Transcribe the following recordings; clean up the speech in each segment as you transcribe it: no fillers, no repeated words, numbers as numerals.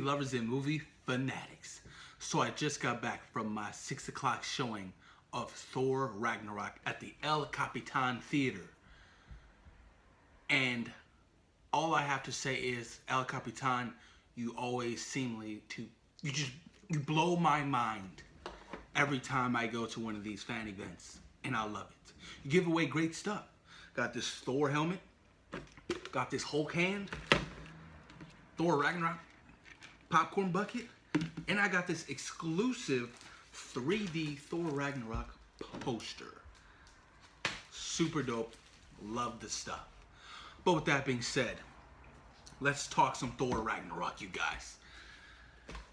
lovers and movie fanatics. So I just got back from my 6 o'clock showing of Thor Ragnarok at the El Capitan Theater. And all I have to say is, El Capitan, you always you blow my mind every time I go to one of these fan events. And I love it. You give away great stuff. Got this Thor helmet. Got this Hulk hand. Thor Ragnarok popcorn bucket. And I got this exclusive 3D Thor Ragnarok poster. Super dope. Love the stuff. But with that being said, let's talk some Thor Ragnarok, you guys.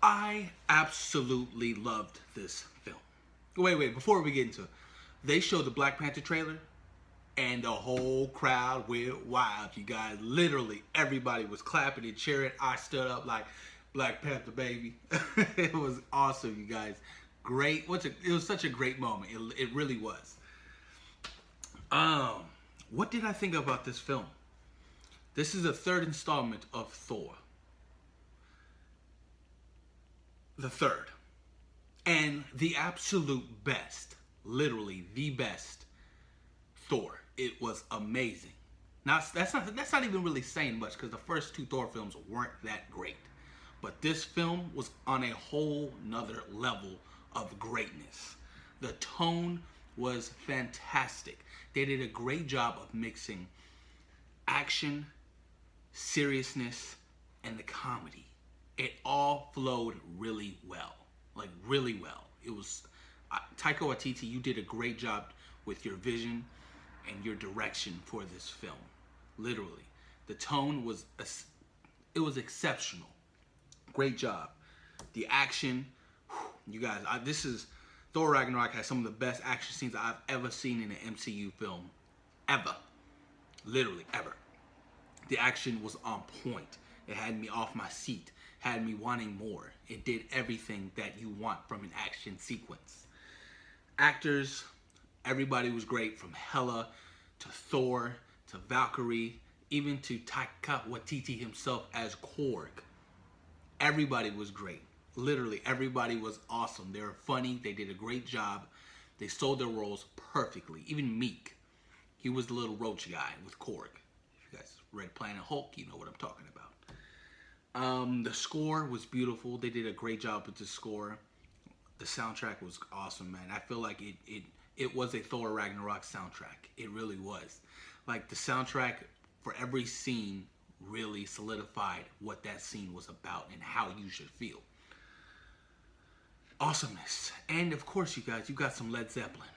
I absolutely loved this film. Wait, before we get into it, they showed the Black Panther trailer and the whole crowd went wild, you guys. Literally, everybody was clapping and cheering. I stood up like, Black Panther, baby. It was awesome, you guys. Great. It was such a great moment. It really was. What did I think about this film? This is the third installment of Thor. The third. And the absolute best, literally the best Thor. It was amazing. Now, that's not even really saying much, because the first two Thor films weren't that great. But this film was on a whole nother level of greatness. The tone was fantastic. They did a great job of mixing action, seriousness, and the comedy. It all flowed really well. Like, really well. It was... Taika Waititi, you did a great job with your vision and your direction for this film. Literally. The tone was... It was exceptional. Great job. The action... You guys, this is... Thor Ragnarok has some of the best action scenes I've ever seen in an MCU film. Ever. Literally, ever. The action was on point. It had me off my seat. Had me wanting more. It did everything that you want from an action sequence. Actors, everybody was great, from Hela to Thor to Valkyrie, even to Taika Waititi himself as Korg. Everybody was great. Literally, everybody was awesome. They were funny. They did a great job. They sold their roles perfectly. Even Meek. He was the little roach guy with Korg. If you guys read Planet Hulk, you know what I'm talking about. The score was beautiful. They did a great job with the score. The soundtrack was awesome, man. I feel like it was a Thor Ragnarok soundtrack. It really was. Like, the soundtrack for every scene really solidified what that scene was about and how you should feel. Awesomeness. And of course, you guys, you got some Led Zeppelin.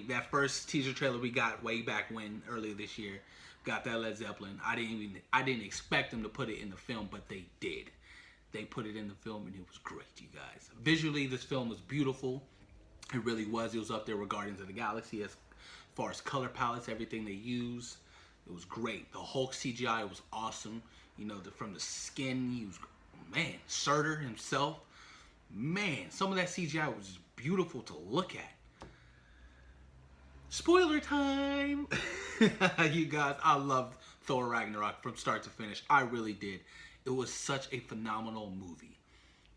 That first teaser trailer we got way back when, earlier this year, got that Led Zeppelin. I didn't expect them to put it in the film, but they did. They put it in the film and it was great, you guys. Visually, this film was beautiful. It really was. It was up there with Guardians of the Galaxy as far as color palettes, everything they use. It was great. The Hulk CGI was awesome. You know, from the skin, he was, man, Surtur himself. Man, some of that CGI was just beautiful to look at. Spoiler time! You guys, I loved Thor Ragnarok from start to finish. I really did. It was such a phenomenal movie.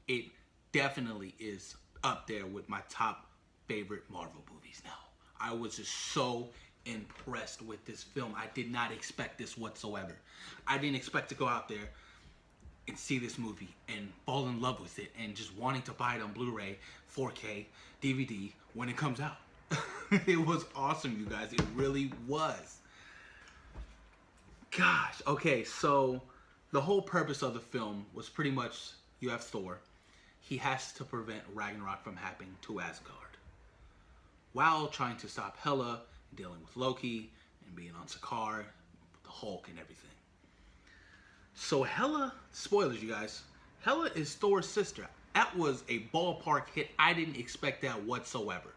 It definitely is up there with my top favorite Marvel movies now. I was just so impressed with this film. I did not expect this whatsoever. I didn't expect to go out there and see this movie and fall in love with it and just wanting to buy it on Blu-ray, 4K, DVD when it comes out. It was awesome, you guys. It really was. Gosh. Okay, so the whole purpose of the film was pretty much, you have Thor. He has to prevent Ragnarok from happening to Asgard, while trying to stop Hela, dealing with Loki, and being on Sakaar, the Hulk and everything. So Hela, spoilers, you guys. Hela is Thor's sister. That was a ballpark hit. I didn't expect that whatsoever.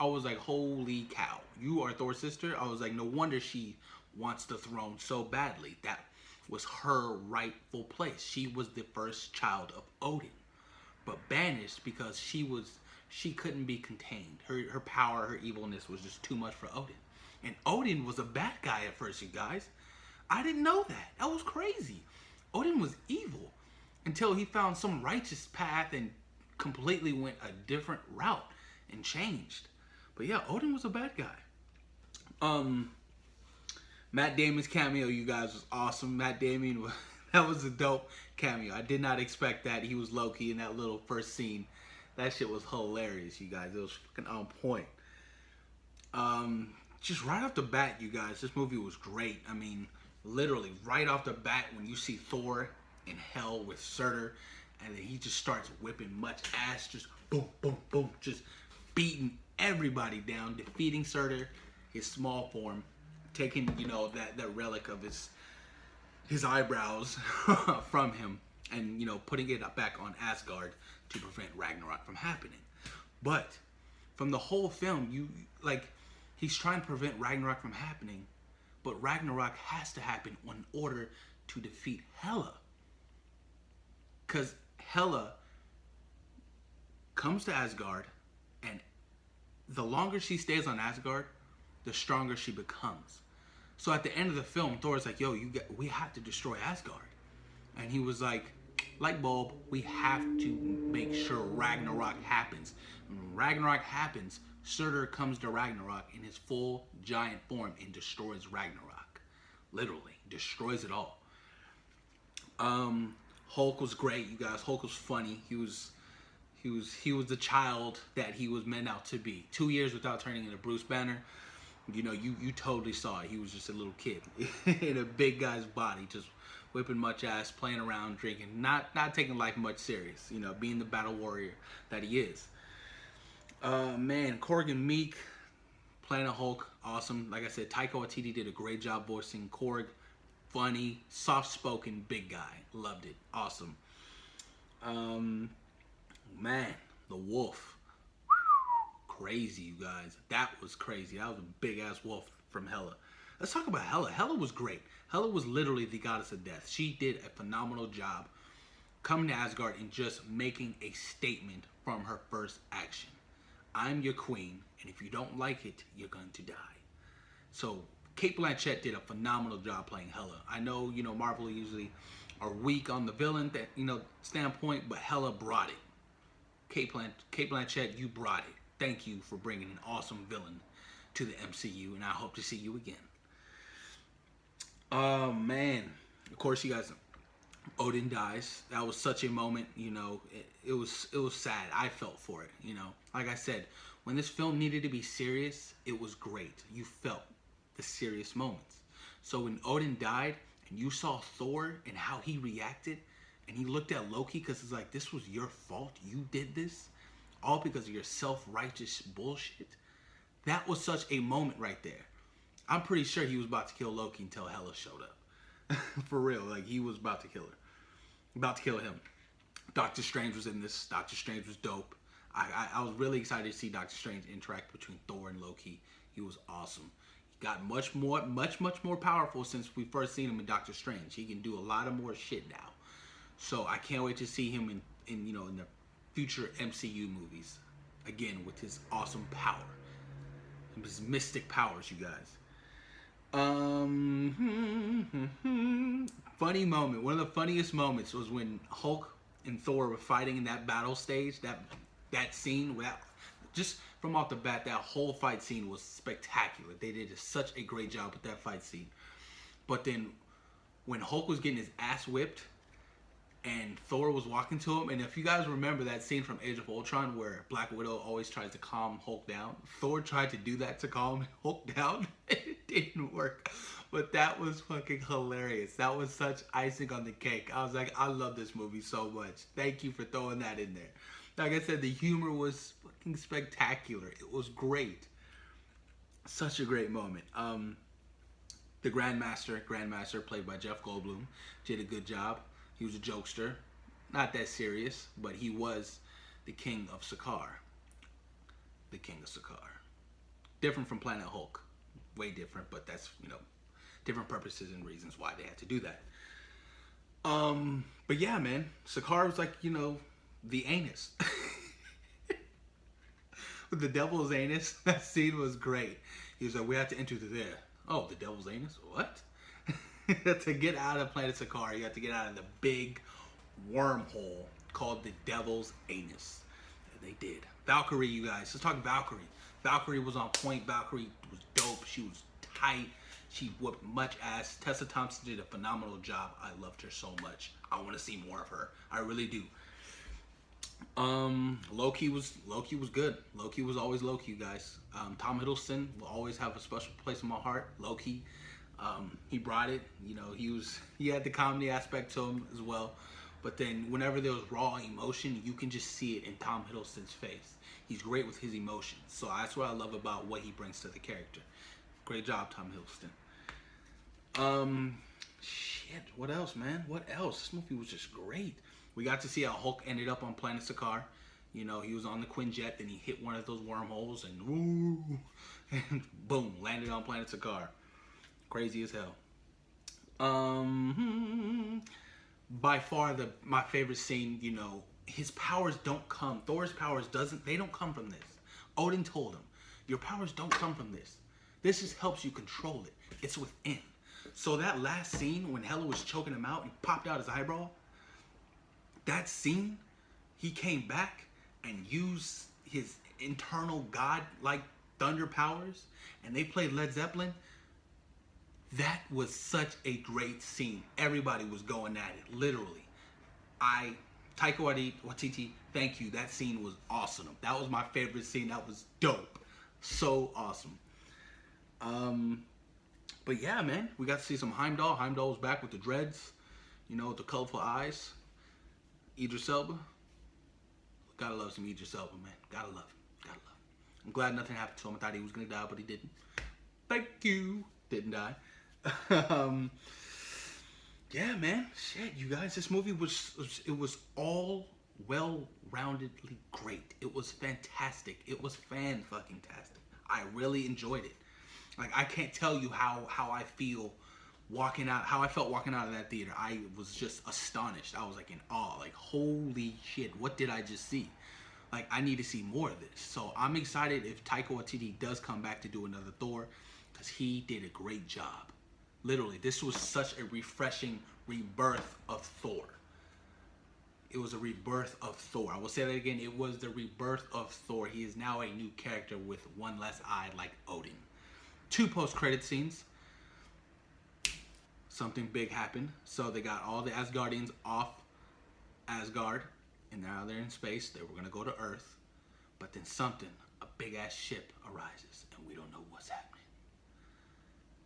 I was like, holy cow, you are Thor's sister? I was like, no wonder she wants the throne so badly. That was her rightful place. She was the first child of Odin, but banished because she couldn't be contained. Her power, her evilness was just too much for Odin. And Odin was a bad guy at first, you guys. I didn't know that. That was crazy. Odin was evil. until he found some righteous path and completely went a different route and changed. But yeah, Odin was a bad guy. Matt Damon's cameo, you guys, was awesome. Matt Damon, that was a dope cameo. I did not expect that. He was Loki in that little first scene. That shit was hilarious, you guys. It was fucking on point. Just right off the bat, you guys, this movie was great. I mean, literally, right off the bat, when you see Thor in hell with Surtur, and then he just starts whipping much ass, just boom, boom, boom, just beating everybody down, defeating Surtur, his small form, taking, you know, that relic of his eyebrows from him, and, you know, putting it back on Asgard to prevent Ragnarok from happening. But from the whole film, he's trying to prevent Ragnarok from happening, but Ragnarok has to happen in order to defeat Hela. Because Hela comes to Asgard, and the longer she stays on Asgard, the stronger she becomes. So at the end of the film, Thor's like, yo, we have to destroy Asgard. And he was like, light bulb, we have to make sure Ragnarok happens. And when Ragnarok happens, Surtur comes to Ragnarok in his full giant form and destroys Ragnarok. Literally, destroys it all. Hulk was great, you guys. Hulk was funny. He was the child that he was meant out to be. 2 years without turning into Bruce Banner. You know, you totally saw it. He was just a little kid in a big guy's body, just whipping much ass, playing around, drinking, not taking life much serious. You know, being the battle warrior that he is. Man, Korg and Meek playing a Hulk, awesome. Like I said, Taika Waititi did a great job voicing Korg. Funny, soft-spoken, big guy. Loved it. Awesome. Man, the wolf. Crazy, you guys. That was crazy. That was a big-ass wolf from Hela. Let's talk about Hela. Hela was great. Hela was literally the goddess of death. She did a phenomenal job coming to Asgard and just making a statement from her first action. I'm your queen, and if you don't like it, you're going to die. So Cate Blanchett did a phenomenal job playing Hela. I know, you know, Marvel usually are weak on the villain that, you know, standpoint, but Hela brought it. Cate Blanchett, you brought it. Thank you for bringing an awesome villain to the MCU, and I hope to see you again. Oh man, of course, you guys, Odin dies. That was such a moment, you know. It was sad. I felt for it, you know. Like I said, when this film needed to be serious, it was great. You felt the serious moments. So when Odin died and you saw Thor and how he reacted, and he looked at Loki because it's like, this was your fault. You did this all because of your self-righteous bullshit. That was such a moment right there. I'm pretty sure he was about to kill Loki until Hela showed up. For real, like he was about to kill her. About to kill him. Doctor Strange was in this. Doctor Strange was dope. I was really excited to see Doctor Strange interact between Thor and Loki. He was awesome. He got much more powerful since we first seen him in Doctor Strange. He can do a lot of more shit now. So I can't wait to see him in you know, in the future MCU movies again with his awesome power, his mystic powers, you guys. Funny moment. One of the funniest moments was when Hulk and Thor were fighting in that battle stage. That scene, just from off the bat, that whole fight scene was spectacular. They did such a great job with that fight scene. But then when Hulk was getting his ass whipped and Thor was walking to him, and if you guys remember that scene from Age of Ultron where Black Widow always tries to calm Hulk down, Thor tried to do that to calm Hulk down. It didn't work, but that was fucking hilarious. That was such icing on the cake. I was like, I love this movie so much. Thank you for throwing that in there. Like I said, the humor was fucking spectacular. It was great. Such a great moment. The Grandmaster played by Jeff Goldblum, did a good job. He was a jokester, not that serious, but he was the king of Sakaar. The king of Sakaar. Different from Planet Hulk. Way different, but that's, you know, different purposes and reasons why they had to do that. But yeah, man, Sakaar was like, you know, the anus. With the devil's anus, that scene was great. He was like, we have to enter through there. Oh, the devil's anus? What? To get out of Planet Sakaar, you have to get out of the big, wormhole called the Devil's Anus. And they did. Valkyrie, you guys. Let's talk Valkyrie. Valkyrie was on point. Valkyrie was dope. She was tight. She whooped much ass. Tessa Thompson did a phenomenal job. I loved her so much. I want to see more of her. I really do. Loki was good. Loki was always Loki, you guys. Tom Hiddleston will always have a special place in my heart. Loki, he brought it. You know, he had the comedy aspect to him as well. But then whenever there was raw emotion, you can just see it in Tom Hiddleston's face. He's great with his emotions. So that's what I love about what he brings to the character. Great job, Tom Hiddleston. Shit, what else, man? What else? This movie was just great. We got to see how Hulk ended up on Planet Sakaar. You know, he was on the Quinjet, then he hit one of those wormholes and woo, and boom, landed on Planet Sakaar. Crazy as hell. By far my favorite scene, you know, his powers don't come. Thor's powers they don't come from this. Odin told him, your powers don't come from this. This just helps you control it. It's within. So that last scene when Hela was choking him out and popped out his eyebrow, that scene, he came back and used his internal god-like thunder powers, and they played Led Zeppelin. That was such a great scene. Everybody was going at it, literally. Taika Waititi, thank you. That scene was awesome. That was my favorite scene. That was dope. So awesome. But yeah, man, we got to see some Heimdall. Heimdall was back with the dreads, you know, with the colorful eyes. Idris Elba. Gotta love some Idris Elba, man. Gotta love him. Gotta love him. I'm glad nothing happened to him. I thought he was gonna die, but he didn't. Thank you. Didn't die. Yeah, man. Shit, you guys. This movie was all well-roundedly great. It was fantastic. It was fan-fucking-tastic. I really enjoyed it. Like, I can't tell you how I feel walking out, how I felt walking out of that theater. I was just astonished. I was like in awe. Like, holy shit, what did I just see? Like, I need to see more of this. So I'm excited if Taika Waititi does come back to do another Thor, because he did a great job. Literally, this was such a refreshing rebirth of Thor. It was a rebirth of Thor. I will say that again. It was the rebirth of Thor. He is now a new character with one less eye, like Odin. 2 post-credit scenes. Something big happened. So they got all the Asgardians off Asgard, and now they're in space. They were gonna go to Earth, but then a big ass ship arises, and we don't know what's happening.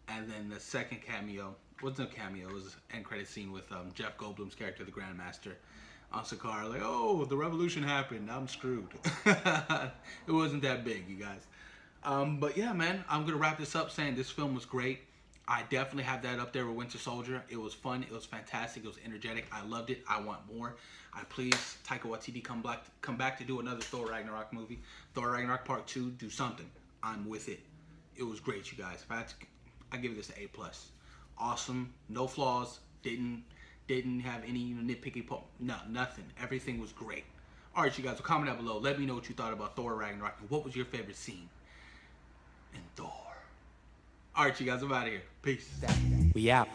And then the second cameo, wasn't a cameo, it was an end credit scene with Jeff Goldblum's character, the Grandmaster, on Sakaar. Like, oh, the revolution happened. I'm screwed. It wasn't that big, you guys. But yeah, man, I'm gonna wrap this up saying this film was great. I definitely have that up there with Winter Soldier. It was fun. It was fantastic. It was energetic. I loved it. I want more. Please, Taika Waititi, come back to do another Thor Ragnarok movie. Thor Ragnarok Part 2. Do something. I'm with it. It was great, you guys. I give this an A+. Awesome. No flaws. Didn't have any nitpicky no, nothing. Everything was great. All right, you guys. So comment down below. Let me know what you thought about Thor Ragnarok and what was your favorite scene in Thor. All right, you guys, I'm out of here. Peace. We out.